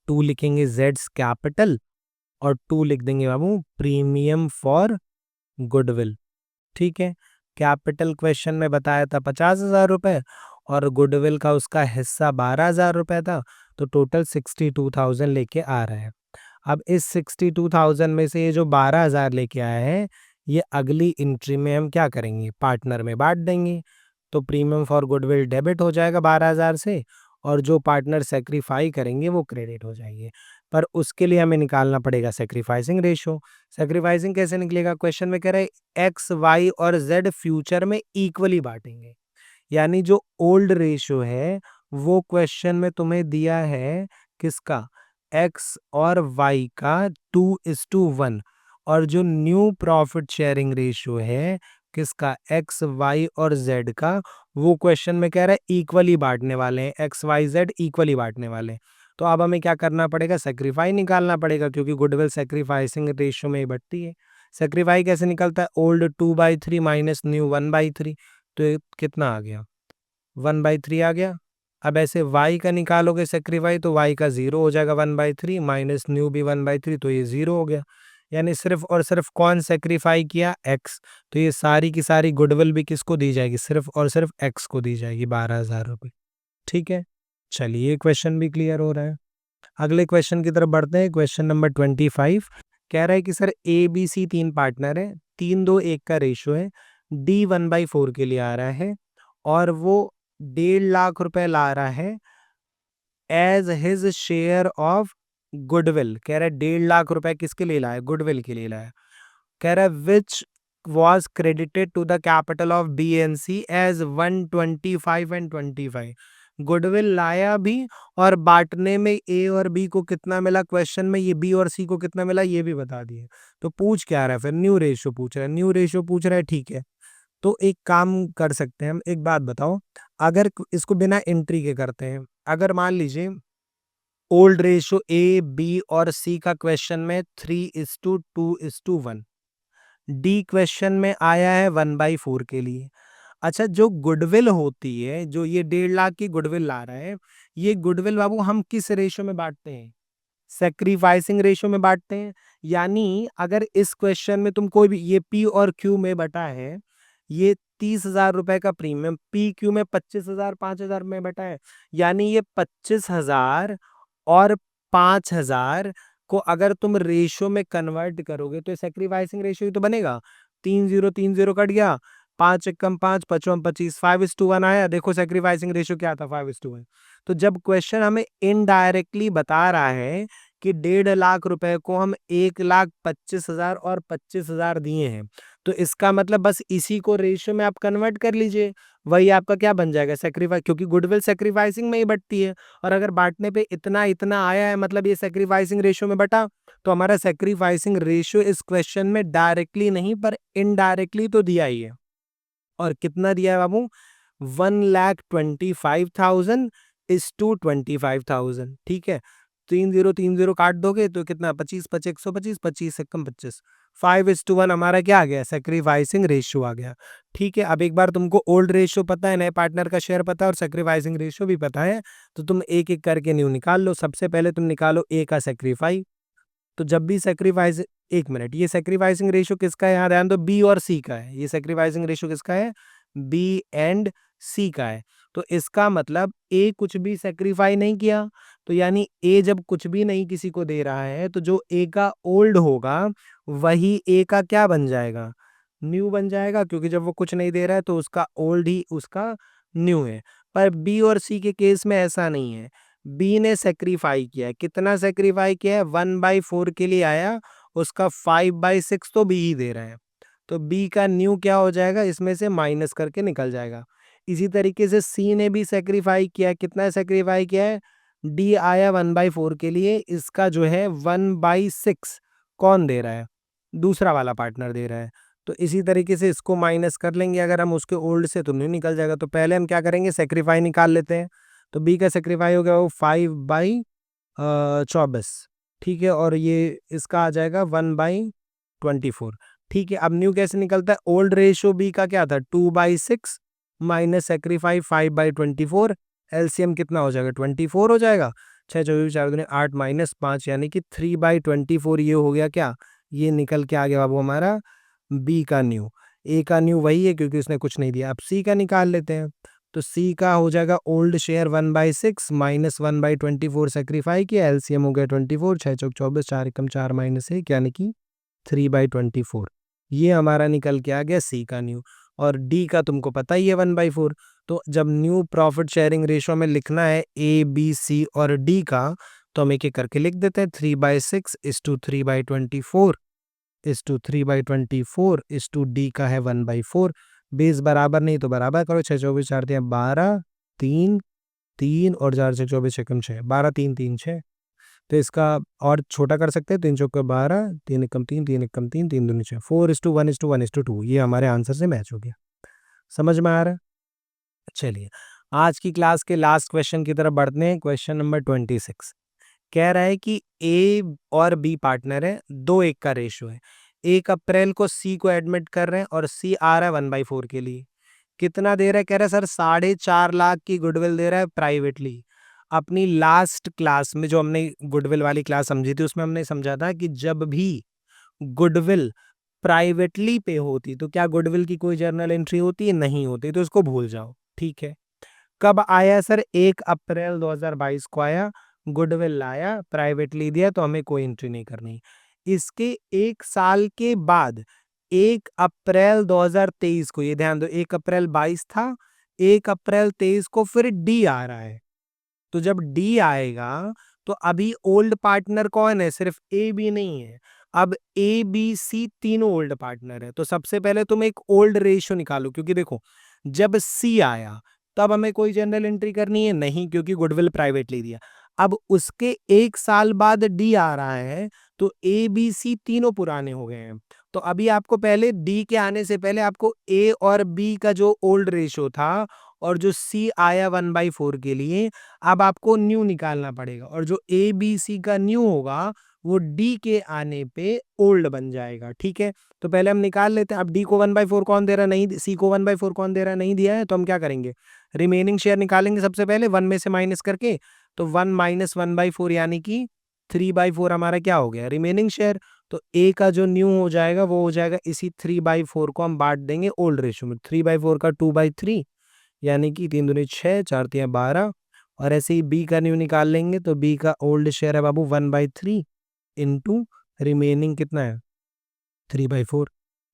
2 लिखेंगे जेड्स कैपिटल और 2 लिख देंगे बाबू प्रीमियम फॉर गुडविल। ठीक है, कैपिटल क्वेश्चन में बताया था 50,000 रुपए और गुडविल का उसका हिस्सा 12,000 रुपए था, तो टोटल 62,000 लेके आ रहा है। अब इस 62,000 में से ये जो 12,000 लेके आया है, ये अगली एंट्री में हम क्या करेंगे? पार्टनर में बांट देंगे। तो प्रीमियम फॉर गुडविल डेबिट हो जाएगा 12,000 से और जो पार्टनर सेक्रीफाई करेंगे वो क्रेडिट हो जाएंगे। पर उसके लिए हमें निकालना पड़ेगा सेक्रीफाइसिंग रेशियो। सेक्रीफाइसिंग कैसे निकलेगा? क्वेश्चन में कह रहा है एक्स वाई और जेड फ्यूचर में इक्वली बांटेंगे। यानी जो ओल्ड रेशियो है वो क्वेश्चन में तुम्हें दिया है किसका? एक्स और वाई का 2:1 और जो न्यू प्रॉफिट शेयरिंग रेशियो है किसका? एक्स वाई और जेड का, वो क्वेश्चन में कह रहा है इक्वली बांटने वाले हैं, एक्स वाई जेड इक्वली बांटने वाले हैं। तो अब हमें क्या करना पड़ेगा? सेक्रीफाई निकालना पड़ेगा, क्योंकि गुडविल सेक्रीफाइसिंग रेशियो में ही बढ़ती है। सेक्रीफाई कैसे निकलता है? Old 2/3 minus new 1/3। तो ये कितना आ गया? 1/3 आ गया। अब ऐसे y का निकालोगे सेक्रीफाई तो y का 0 हो जाएगा 1/3 माइनस न्यू भी 1/3, तो ये 0 हो गया। यानी सिर्फ और सिर्फ कौन सेक्रीफाई किया? x। तो ये सारी की सारी गुडविल भी किसको दी जाएगी? सिर्फ और सिर्फ x को दी जाएगी 12,000 रुपये। ठीक है, चलिए ये क्वेश्चन भी क्लियर हो रहा है। अगले क्वेश्चन की तरफ बढ़ते हैं। क्वेश्चन नंबर 25 कह रहा है कि sir A B C 3 partner है, 3:2:1 का रेशियो है, डी 1/4 के लिए आ रहा है और वो 1.5 लाख रुपए ला रहा है as his share of goodwill. कह रहा है 1.5 लाख रुपए किसके लिए लाया? गुडविल के लिए लाया। कह रहा है विच was credited to the capital of B and C as 125 and 25। Goodwill लाया भी और बांटने में ए और बी को कितना मिला? क्वेश्चन में ये बी और सी को कितना मिला ये भी बता दिए। तो पूछ क्या रहा है? फिर न्यू रेशियो पूछ रहा है। न्यू रेशियो पूछ रहा है, ठीक है। तो एक काम कर सकते हैं हम, एक बात बताओ, अगर इसको बिना एंट्री के करते हैं, अगर मान लीजिए ओल्ड रेशियो ए बी और सी का क्वेश्चन में 3:2:1, डी क्वेश्चन में आया है 1/4 के लिए। अच्छा, जो गुडविल होती है, जो ये 1.5 लाख की गुडविल ला रहा है, ये गुडविल बाबू हम किस रेशियो में बांटते हैं? सेक्रीफाइसिंग रेशियो में बांटते हैं। यानी अगर इस क्वेश्चन में तुम कोई भी, ये पी और क्यू में बटा है, ये 30,000 रुपए का प्रीमियम, पी क्यू में 25,000 5,000 में बटा है। यानी ये 25,000 और 5,000 को अगर तुम रेशियो में कन्वर्ट करोगे तो सेक्रीफाइसिंग रेशियो ही तो बनेगा। 3 0 कट गया, 5 एकम 5 55 25 5:1 आया। देखो सेक्रीफाइसिंग रेशियो क्या था? 5:1। तो जब क्वेश्चन हमें इनडायरेक्टली बता रहा है कि 1.5 लाख रुपए को हम 1,25,000 और 25,000 दिए हैं। तो इसका मतलब बस इसी को रेशियो में आप कन्वर्ट कर लीजिए, वही आपका क्या बन जाएगा सैक्रिफाइस, क्योंकि गुडविल सैक्रिफाइसिंग में ही बटती है। और अगर बांटने पे इतना इतना आया है मतलब ये सैक्रिफाइसिंग रेशियो में बटा, तो हमारा सैक्रिफाइसिंग रेशियो इस क्वेश्चन में डायरेक्टली नहीं पर इनडायरेक्टली तो दिया ही है। और कितना दिया है बाबू, 1,25,000 इज टू 25,000। ठीक है, 3030 काट दोगे तो कितना, 25 25 125, 25 एकम 25, 5:1 हमारा क्या आ गया, सैक्रिफाइसिंग रेशियो आ गया। ठीक है, अब एक बार तुमको ओल्ड रेशियो पता है, नए पार्टनर का शेयर पता है और सैक्रिफाइसिंग रेशियो भी पता है, तो तुम एक एक करके न्यू निकाल लो। सबसे पहले तुम निकालो ए का सैक्रिफाई। तो जब भी सैक्रिफाइस, एक मिनट, ये सैक्रिफाइसिंग रेशियो किसका है, यहाँ ध्यान दो, बी और सी का है। ये सैक्रिफाइसिंग रेशियो किसका है, बी एंड सी का है। तो इसका मतलब ए कुछ भी सैक्रिफाई नहीं किया, तो यानी ए जब कुछ भी नहीं किसी को दे रहा है, तो जो ए का ओल्ड होगा वही ए का क्या बन जाएगा, न्यू बन जाएगा, क्योंकि जब वो कुछ नहीं दे रहा है तो उसका ओल्ड ही उसका न्यू है। पर बी और सी के केस में ऐसा नहीं है, बी ने सेक्रीफाई किया है। कितना सेक्रीफाई किया है, 1/4 के लिए आया, उसका 5/6 तो बी ही दे रहा है, तो बी का न्यू क्या हो जाएगा, इसमें से माइनस करके निकल जाएगा। इसी तरीके से सी ने भी सेक्रीफाई किया है। कितना सेक्रीफाई किया है, डी आया 1/4 के लिए, इसका जो है 1/6 कौन दे रहा है, दूसरा वाला पार्टनर दे रहा है। तो इसी तरीके से इसको माइनस कर लेंगे अगर हम उसके ओल्ड से, तो न्यू निकल जाएगा। तो पहले हम क्या करेंगे, सेक्रीफाई निकाल लेते हैं। तो बी का सेक्रीफाई हो गया वो 5/24। ठीक है, और ये इसका आ जाएगा 1/24। ठीक है, अब न्यू कैसे निकलता है, ओल्ड रेशियो बी का क्या था, 2/6 माइनस सेक्रीफाई 5/24, एलसीएम कितना हो जाएगा, 24 हो जाएगा। 6 24 4 दूनी 8 माइनस 5 यानी कि 3/24। ये हो गया क्या, ये निकल के आ गया बाबू हमारा बी का न्यू। ए का न्यू वही है क्योंकि उसने कुछ नहीं दिया। अब सी का निकाल लेते हैं। तो सी का हो जाएगा ओल्ड शेयर 1/6 माइनस 1/24 सेक्रीफाई किया, एलसीएम हो गया 24, 6 चौक 24, 4 एकम 4 माइनस 1 यानी कि 3/24। ये हमारा निकल के आ गया सी का न्यू। और डी का तुमको पता ही है 1/4। तो जब न्यू प्रॉफिट शेयरिंग रेशियो में लिखना है ए बी सी और डी का, तो हम एक एक करके लिख देते हैं। 3/6 is to 3/24 is to 3/24 is to D का है 1/4। बेस बराबर नहीं तो बराबर करो, 6 24 4 3 12, 3 3 और 4 6 24 एकम 6, 12 3 3 6। तो इसका और छोटा कर सकते हैं, 3 चौके 12, 3 एकम 3 3 एकम 3 3 दूनी 6, 4:1:1:2। ये हमारे आंसर से मैच हो गया। समझ में आ रहा है? चलिए, आज की क्लास के लास्ट क्वेश्चन की तरफ बढ़ते हैं। क्वेश्चन नंबर 26 कह रहा है कि ए और बी पार्टनर है, 2:1 का रेशियो है। 1 अप्रैल को सी को एडमिट कर रहे हैं और सी आ रहा है 1/4 के लिए। कितना दे रहा है, कह रहा है सर 4.5 लाख की गुडविल दे रहा है प्राइवेटली। अपनी लास्ट क्लास में जो हमने गुडविल वाली क्लास समझी थी, उसमें हमने समझा था कि जब भी गुडविल प्राइवेटली पे होती तो क्या गुडविल की कोई जर्नल एंट्री होती है, नहीं होती, तो इसको भूल जाओ। ठीक है, कब आया सर, 1 अप्रैल 2022 को आया, गुडविल लाया, प्राइवेटली दिया, तो हमें कोई एंट्री नहीं करनी। इसके 1 साल के बाद 1 अप्रैल 2023 को, ये ध्यान दो, 1 अप्रैल 22 था, 1 अप्रैल 23 को फिर डी आ रहा है। तो जब डी आएगा तो अभी ओल्ड पार्टनर कौन है, सिर्फ ए बी नहीं है, अब ए बी सी तीनों ओल्ड पार्टनर है। तो सबसे पहले तुम एक ओल्ड रेशियो निकालो, क्योंकि देखो जब सी आया तब हमें कोई जनरल एंट्री करनी है नहीं, क्योंकि गुडविल प्राइवेटली दिया। अब उसके 1 साल बाद डी आ रहा है, तो ए बी सी तीनों पुराने हो गए हैं। तो अभी आपको पहले डी के आने से पहले आपको ए और बी का जो ओल्ड रेशियो था और जो सी आया 1/4 के लिए, अब आपको न्यू निकालना पड़ेगा। और जो ए बी सी का न्यू होगा वो डी के आने पे ओल्ड बन जाएगा। ठीक है, तो पहले हम निकाल लेते हैं। अब डी को 1/4 कौन दे रहा, नहीं, सी को 1/4 कौन दे रहा, नहीं दिया है, तो हम क्या करेंगे, रिमेनिंग शेयर निकालेंगे सबसे पहले 1 में से माइनस करके। तो 1 माइनस 1/4 यानी कि 3/4 हमारा क्या हो गया, रिमेनिंग शेयर। तो ए का जो न्यू हो जाएगा वो हो जाएगा इसी 3/4 को हम बांट देंगे ओल्ड रेशियो में। 3/4 का 2/3 यानी कि 3 दूनी 6, 4 तिया 12। और ऐसे ही बी का न्यू निकाल लेंगे, तो बी का ओल्ड शेयर है बाबू 1/3 इंटू रिमेनिंग कितना है 3/4,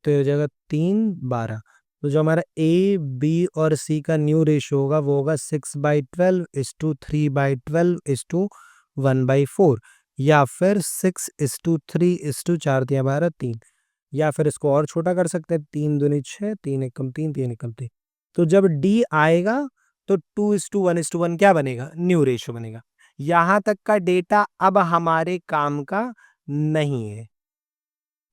तो ये हो जाएगा 3 12। तो जो हमारा ए बी और सी का न्यू रेशियो होगा वो होगा 6/12 इज टू 3/12 इज टू 1/4। या फिर 6:3:4 दिया 12 3, या फिर इसको और छोटा कर सकते हैं 3 दूनी 6, 3 एकम 3, 3 एकम 3। तो जब डी आएगा तो 2:1:1 क्या बनेगा? न्यू रेशियो बनेगा। यहां तक का डेटा अब हमारे काम का नहीं है।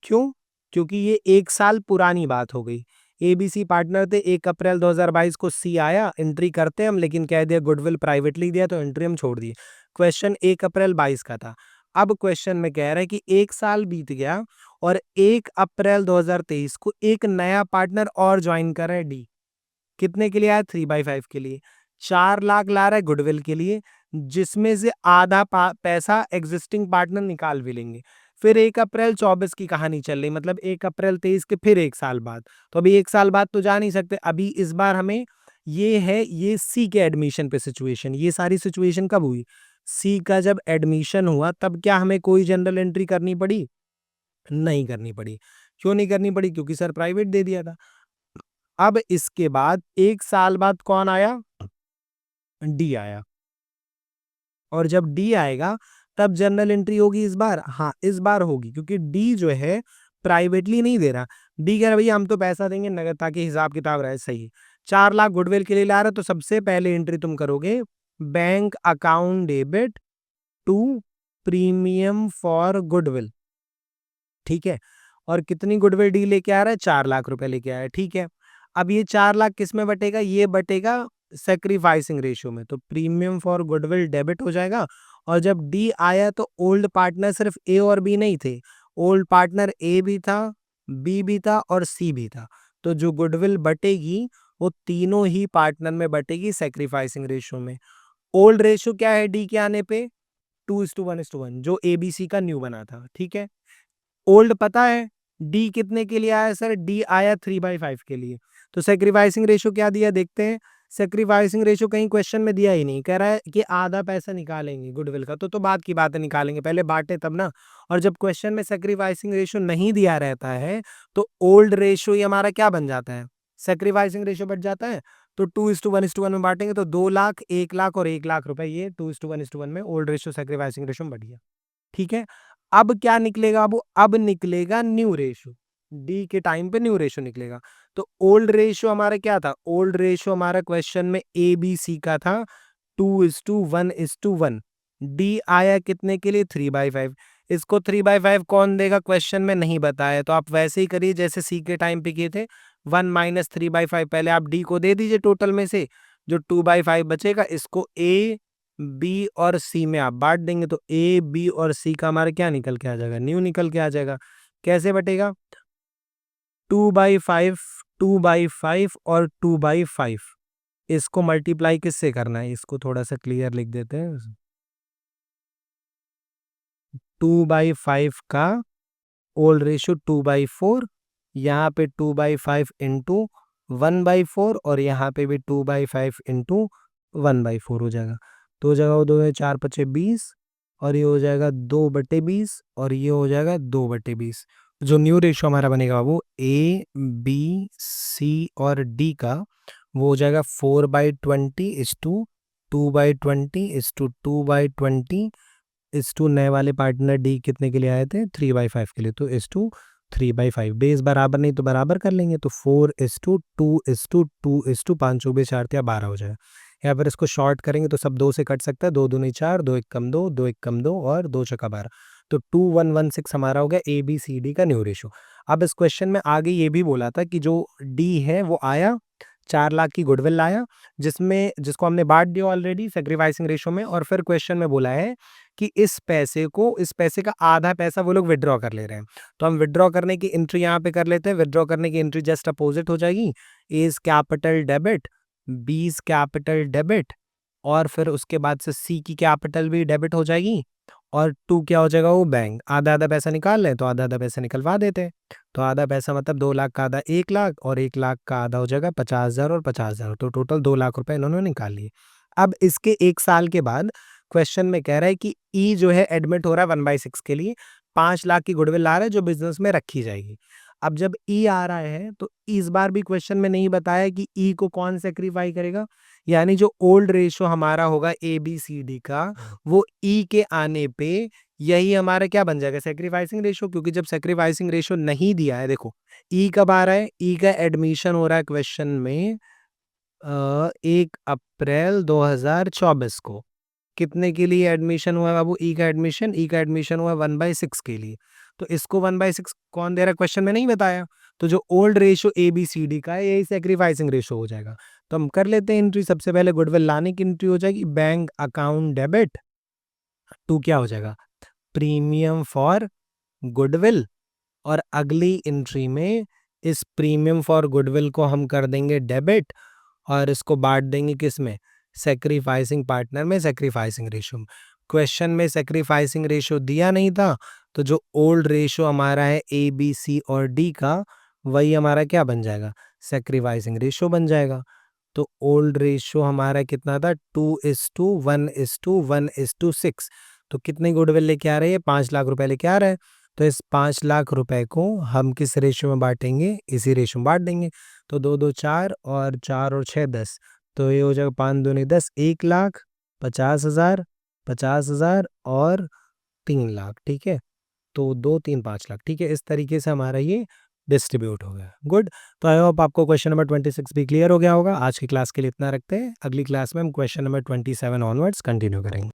क्यों? क्योंकि ये 1 साल पुरानी बात हो गई। एबीसी पार्टनर थे, 1 अप्रैल 2022 को सी आया, एंट्री करते हम, लेकिन कह दिया गुडविल प्राइवेटली दिया तो एंट्री हम छोड़ दिए। क्वेश्चन 1 अप्रैल 22 का था। अब क्वेश्चन में कह रहा है कि 1 साल बीत गया और 1 अप्रैल 2023 को एक नया पार्टनर और ज्वाइन कर रहा है डी। कितने के लिए आया? 3/5 के लिए। 4 लाख ला रहा है गुडविल के लिए, जिसमें से आधा पैसा एग्जिस्टिंग पार्टनर निकाल भी लेंगे। फिर 1 अप्रैल 24 की कहानी चल रही, मतलब 1 अप्रैल 23 के फिर 1 साल बाद। तो अभी 1 साल बाद तो जा नहीं सकते। अभी इस बार हमें ये सी के एडमिशन पे सिचुएशन। ये सारी सिचुएशन कब हुई? सी का जब एडमिशन हुआ तब क्या हमें कोई जनरल एंट्री करनी पड़ी? नहीं करनी पड़ी। क्यों नहीं करनी पड़ी? क्योंकि सर प्राइवेट दे दिया था। अब इसके बाद 1 साल बाद कौन आया? डी आया। और जब डी आएगा तब जनरल एंट्री होगी इस बार? हाँ, इस बार होगी, क्योंकि डी जो है प्राइवेटली नहीं दे रहा। डी कह रहा है भैया हम तो पैसा देंगे नगद ताकि हिसाब किताब रहे सही। 4 लाख गुडविल के लिए ला रहा, तो सबसे पहले एंट्री तुम करोगे bank account debit to premium for goodwill. ठीक है। और कितनी गुडविल डी लेके आ रहा है? 4 लाख रुपए लेके आया है। ठीक है। अब ये 4 लाख किस में बटेगा? ये बटेगा सैक्रिफाइसिंग रेशियो में। तो प्रीमियम फॉर गुडविल डेबिट हो जाएगा। और जब डी आया तो ओल्ड पार्टनर सिर्फ ए और बी नहीं थे, ओल्ड पार्टनर ए भी था, बी भी था और सी भी था। तो जो गुडविल बटेगी वो तीनों ही पार्टनर में बटेगी सैक्रिफाइसिंग रेशियो में। ओल्ड रेशियो क्या है डी के आने पे? 2:1:1, जो एबीसी का न्यू बना था। ठीक है। ओल्ड पता है डी कितने के लिए आया? सर डी आया 3/5 के लिए। तो सेक्रीफाइसिंग रेशियो क्या दिया देखते हैं। सेक्रीफाइसिंग रेशियो कहीं क्वेश्चन में दिया ही नहीं, कह रहा है कि आधा पैसा निकालेंगे गुडविल का। तो बात की बात है, निकालेंगे, पहले बांटे तब ना। और जब क्वेश्चन में सेक्रीफाइसिंग रेशियो नहीं दिया रहता है तो ओल्ड रेशियो ही हमारा क्या बन जाता है? सेक्रीफाइसिंग रेशियो बन जाता है। तो 2:1:1 में बांटेंगे तो 2 लाख, 1 लाख और 1 लाख रुपए, ये 2:1:1 में ओल्ड रेशियो सेक्रीफाइसिंग रेशियो में बढ़ गया। ठीक है। अब क्या निकलेगा? अब निकलेगा न्यू रेशियो। डी के टाइम पे न्यू रेशियो निकलेगा। तो ओल्ड रेशियो हमारा क्या था? ओल्ड रेशियो हमारा क्वेश्चन में ए बी सी का था 2:1:1। डी आया कितने के लिए? 3/5। इसको 3/5 कौन देगा? क्वेश्चन में नहीं बताया, तो आप वैसे ही करिए जैसे सी के टाइम पे किए थे। 1 - 3/5 पहले आप डी को दे दीजिए टोटल में से, जो 2/5 बचेगा इसको ए बी और सी में आप बांट देंगे, तो ए बी और सी का हमारा क्या निकल के आ जाएगा? न्यू निकल के आ जाएगा। कैसे बटेगा? 2/5, 2/5 और 2/5। इसको मल्टीप्लाई किससे करना है? इसको थोड़ा सा क्लियर लिख देते हैं। 2/5 का ओल्ड रेशियो 2/4, यहाँ पे 2/5 इंटू 1/4 और यहाँ पे भी 2/5 इंटू 1/4 हो जाएगा। तो हो जाएगा 2 4 5 20 और ये हो जाएगा 2/20 और ये हो जाएगा 2/20। जो न्यू रेशियो हमारा बनेगा वो ए बी सी और डी का वो हो जाएगा 4/20:2/20:2/20 इस टू नए वाले पार्टनर डी कितने के लिए आए थे? 3/5 के लिए। तो इस टू 3/5 बेस बराबर नहीं तो बराबर कर लेंगे, तो 4:2:2:2 5 चौबे 4 12 हो जाएगा। या फिर इसको शॉर्ट करेंगे तो सब 2 से कट सकता है, 2 दूनी 4, 2 एक कम 2, 2 एक कम 2 और 2 छक्का 12। तो 2:1:16 हमारा हो गया ए बी सी डी का न्यू रेशियो। अब इस क्वेश्चन में आगे ये भी बोला था कि जो डी है वो आया 4 लाख की गुडविल लाया, जिसको हमने बांट दिया ऑलरेडी सेक्रीफाइसिंग रेशियो में। और फिर क्वेश्चन में बोला है कि इस पैसे का आधा पैसा वो लोग विथड्रॉ कर ले रहे हैं। तो हम विथड्रॉ करने की एंट्री यहाँ पे कर लेते हैं। विथड्रॉ करने की एंट्री जस्ट अपोजिट हो जाएगी। A is capital debit, B is capital debit और फिर उसके बाद से सी की कैपिटल भी डेबिट हो जाएगी और टू क्या हो जाएगा? वो बैंक। आधा आधा पैसा निकाल लें तो आधा आधा पैसा निकलवा देते हैं। तो आधा पैसा मतलब 2 लाख का आधा 1 लाख और 1 लाख का आधा हो जाएगा 50,000 और 50,000, तो टोटल 2 लाख रुपए इन्होंने निकाल लिए। अब इसके 1 साल के बाद क्वेश्चन में कह रहा है कि ई जो है एडमिट हो रहा है 1/6 के लिए, 5 लाख की गुडविल ला रहा है जो बिजनेस में रखी जाएगी। अब जब ई आ रहा है तो इस बार भी क्वेश्चन में नहीं बताया कि ई को कौन सेक्रीफाई करेगा, यानी जो ओल्ड रेशो हमारा होगा ए बी सी डी का, वो ई के आने पे यही हमारा क्या बन जाएगा, सेक्रीफाइसिंग रेशो। क्योंकि जब सेक्रीफाइसिंग रेशो नहीं दिया है, देखो ई कब आ रहा है, ई का एडमिशन हो रहा है क्वेश्चन में 1 अप्रैल 2024 को। कितने के लिए एडमिशन हुआ है बाबू, ई का एडमिशन, ई का एडमिशन हुआ 1/6 के लिए। तो इसको 1/6 कौन दे रहा है, क्वेश्चन में नहीं बताया। तो जो old ratio A B C D का है, यही सेक्रीफाइसिंग रेशो हो जाएगा। तो हम कर लेते हैं एंट्री। सबसे पहले गुडविल लाने की एंट्री हो जाएगी, बैंक अकाउंट डेबिट टू क्या हो जाएगा, प्रीमियम फॉर गुडविल। और अगली एंट्री में इस प्रीमियम फॉर गुडविल को हम कर देंगे डेबिट, और इसको बांट देंगे किस में, सेक्रीफाइसिंग पार्टनर में, सेक्रीफाइसिंग रेशो में। क्वेश्चन में सेक्रीफाइसिंग रेशो दिया नहीं था, तो जो ओल्ड रेशो हमारा है ए बी सी और डी का, वही हमारा क्या बन जाएगा, सेक्रीफाइसिंग रेशो बन जाएगा। तो ओल्ड रेशो हमारा कितना था, 2:1:1:6। तो कितनी गुडविल लेके आ रहे हैं, 5 लाख रुपए लेके आ रहा है। तो इस 5 लाख रुपए को हम किस रेशो में बांटेंगे, इसी रेशो में बांट देंगे। तो 2 2 4 और 4 और 6 10, तो ये हो जाएगा 5 दूनी 10, 1,50,000, 50,000 और 3 लाख। ठीक है, तो 2 3 5 लाख। ठीक है, इस तरीके से हमारा ये डिस्ट्रीब्यूट हो गया। गुड। तो आई होप आपको क्वेश्चन नंबर 26 भी क्लियर हो गया होगा। आज की क्लास के लिए इतना रखते हैं, अगली क्लास में हम क्वेश्चन नंबर 27 ऑनवर्ड्स कंटिन्यू करेंगे।